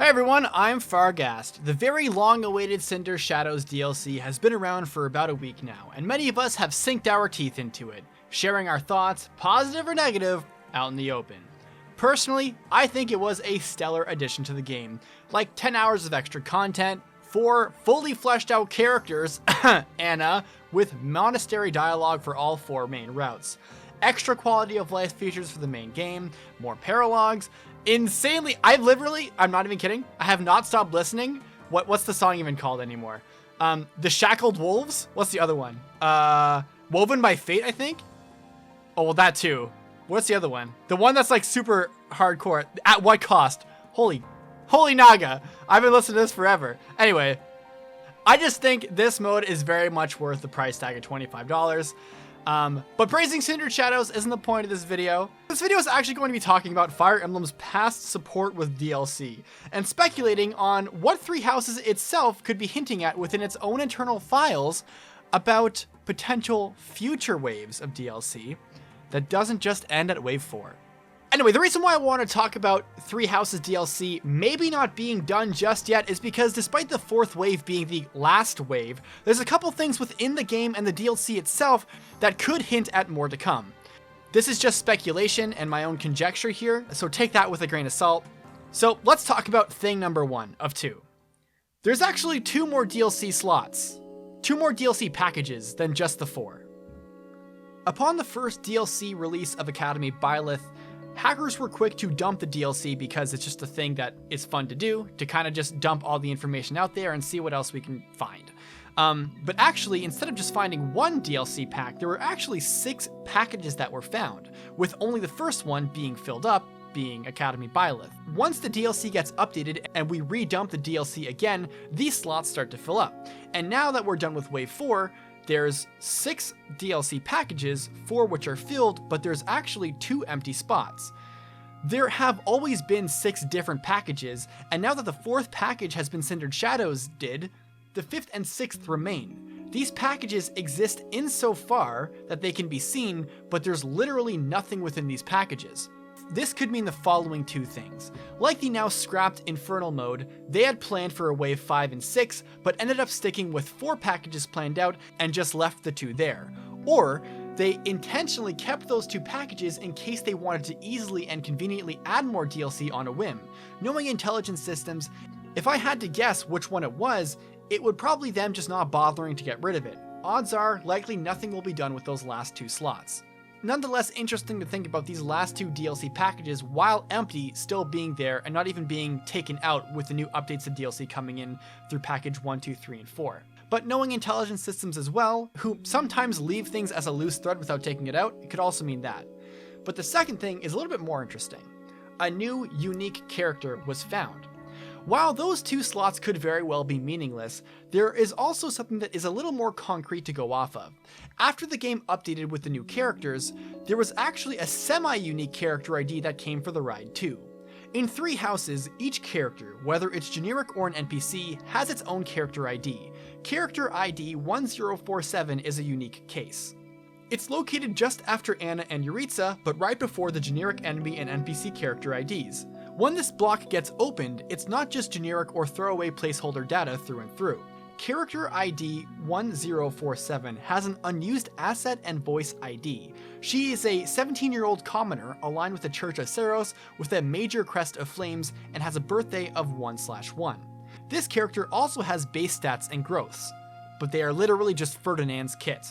Hi everyone, I'm Faerghast. The very long-awaited Cinder Shadows DLC has been around for about a week now, and many of us have sinked our teeth into it, sharing our thoughts, positive or negative, out in the open. Personally, I think it was a stellar addition to the game, like 10 hours of extra content, 4 fully fleshed out characters, Anna, with monastery dialogue for all 4 main routes, extra quality of life features for the main game, more paralogs, insanely, I'm not even kidding, I have not stopped listening. What's the song even called anymore? The Shackled Wolves? What's the other one? Woven by Fate, I think? Oh, well, that too. What's the other one? The one that's like super hardcore. At what cost? Holy Naga. I've been listening to this forever. Anyway, I just think this mode is very much worth the price tag of $25. But praising Cindered Shadows isn't the point of this video. This video is actually going to be talking about Fire Emblem's past support with DLC, and speculating on what Three Houses itself could be hinting at within its own internal files about potential future waves of DLC that doesn't just end at Wave 4. Anyway, the reason why I want to talk about Three Houses DLC maybe not being done just yet is because despite the 4th wave being the last wave, there's a couple things within the game and the DLC itself that could hint at more to come. This is just speculation and my own conjecture here, so take that with a grain of salt. So let's talk about thing number 1 of 2. There's actually 2 more DLC slots, 2 more DLC packages than just the 4. Upon the first DLC release of Academy Byleth, hackers were quick to dump the DLC because it's just a thing that is fun to do, to kind of just dump all the information out there and see what else we can find. But actually, instead of just finding 1 DLC pack, there were actually 6 packages that were found, with only the first one being filled up, being Academy Byleth. Once the DLC gets updated and we redump the DLC again, these slots start to fill up. And now that we're done with Wave 4, there's 6 DLC packages, 4 which are filled, but there's actually 2 empty spots. There have always been 6 different packages, and now that the 4th package has been Cindered Shadows did, the 5th and 6th remain. These packages exist insofar that they can be seen, but there's literally nothing within these packages. This could mean the following 2 things. Like the now scrapped Infernal mode, they had planned for a Wave 5 and 6, but ended up sticking with 4 packages planned out and just left the 2 there. Or, they intentionally kept those 2 packages in case they wanted to easily and conveniently add more DLC on a whim. Knowing intelligence systems, if I had to guess which one it was, it would probably them just not bothering to get rid of it. Odds are, likely nothing will be done with those last 2 slots. Nonetheless, interesting to think about these last 2 DLC packages, while empty, still being there and not even being taken out with the new updates of DLC coming in through package 1, 2, 3, and 4. But knowing intelligence systems as well, who sometimes leave things as a loose thread without taking it out, it could also mean that. But the second thing is a little bit more interesting. A new, unique character was found. While those 2 slots could very well be meaningless, there is also something that is a little more concrete to go off of. After the game updated with the new characters, there was actually a semi-unique character ID that came for the ride too. In Three Houses, each character, whether it's generic or an NPC, has its own character ID. Character ID 1047 is a unique case. It's located just after Anna and Yuritsa, but right before the generic enemy and NPC character IDs. When this block gets opened, it's not just generic or throwaway placeholder data through and through. Character ID 1047 has an unused asset and voice ID. She is a 17-year-old commoner aligned with the Church of Seros with a major crest of flames and has a birthday of 1/1. This character also has base stats and growths, but they are literally just Ferdinand's kit.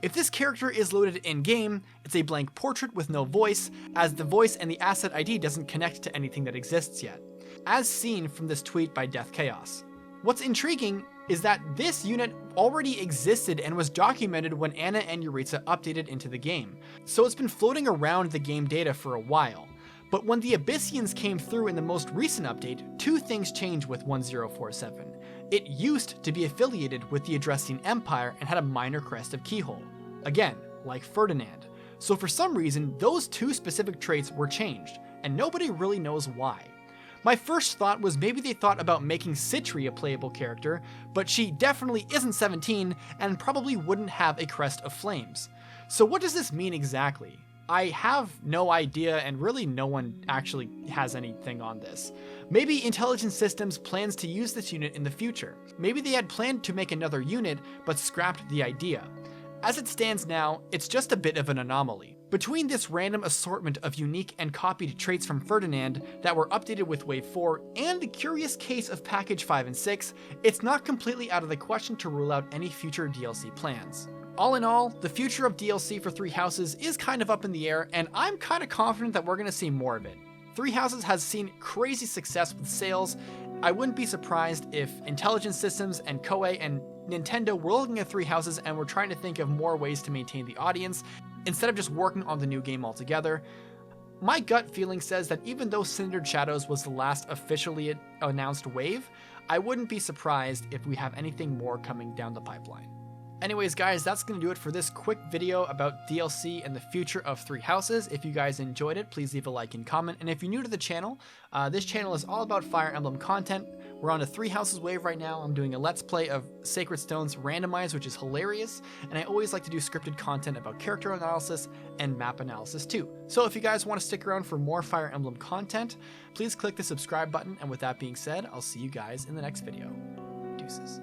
If this character is loaded in-game, it's a blank portrait with no voice, as the voice and the asset ID doesn't connect to anything that exists yet, as seen from this tweet by Death Chaos. What's intriguing is that this unit already existed and was documented when Anna and Yuritsa updated into the game, so it's been floating around the game data for a while. But when the Abyssians came through in the most recent update, 2 things changed with 1047. It used to be affiliated with the Adrestian Empire and had a minor crest of Keyhole. Again, like Ferdinand. So for some reason, those 2 specific traits were changed, and nobody really knows why. My first thought was maybe they thought about making Citri a playable character, but she definitely isn't 17 and probably wouldn't have a crest of flames. So what does this mean exactly? I have no idea, and really no one actually has anything on this. Maybe Intelligent Systems plans to use this unit in the future. Maybe they had planned to make another unit, but scrapped the idea. As it stands now, it's just a bit of an anomaly. Between this random assortment of unique and copied traits from Ferdinand that were updated with Wave 4 and the curious case of Package 5 and 6, it's not completely out of the question to rule out any future DLC plans. All in all, the future of DLC for Three Houses is kind of up in the air, and I'm kind of confident that we're going to see more of it. Three Houses has seen crazy success with sales. I wouldn't be surprised if Intelligent Systems and Koei and Nintendo were looking at Three Houses and were trying to think of more ways to maintain the audience instead of just working on the new game altogether. My gut feeling says that even though Cindered Shadows was the last officially announced wave, I wouldn't be surprised if we have anything more coming down the pipeline. Anyways, guys, that's going to do it for this quick video about DLC and the future of Three Houses. If you guys enjoyed it, please leave a like and comment. And if you're new to the channel, this channel is all about Fire Emblem content. We're on a Three Houses wave right now. I'm doing a Let's Play of Sacred Stones Randomized, which is hilarious. And I always like to do scripted content about character analysis and map analysis too. So if you guys want to stick around for more Fire Emblem content, please click the subscribe button. And with that being said, I'll see you guys in the next video. Deuces.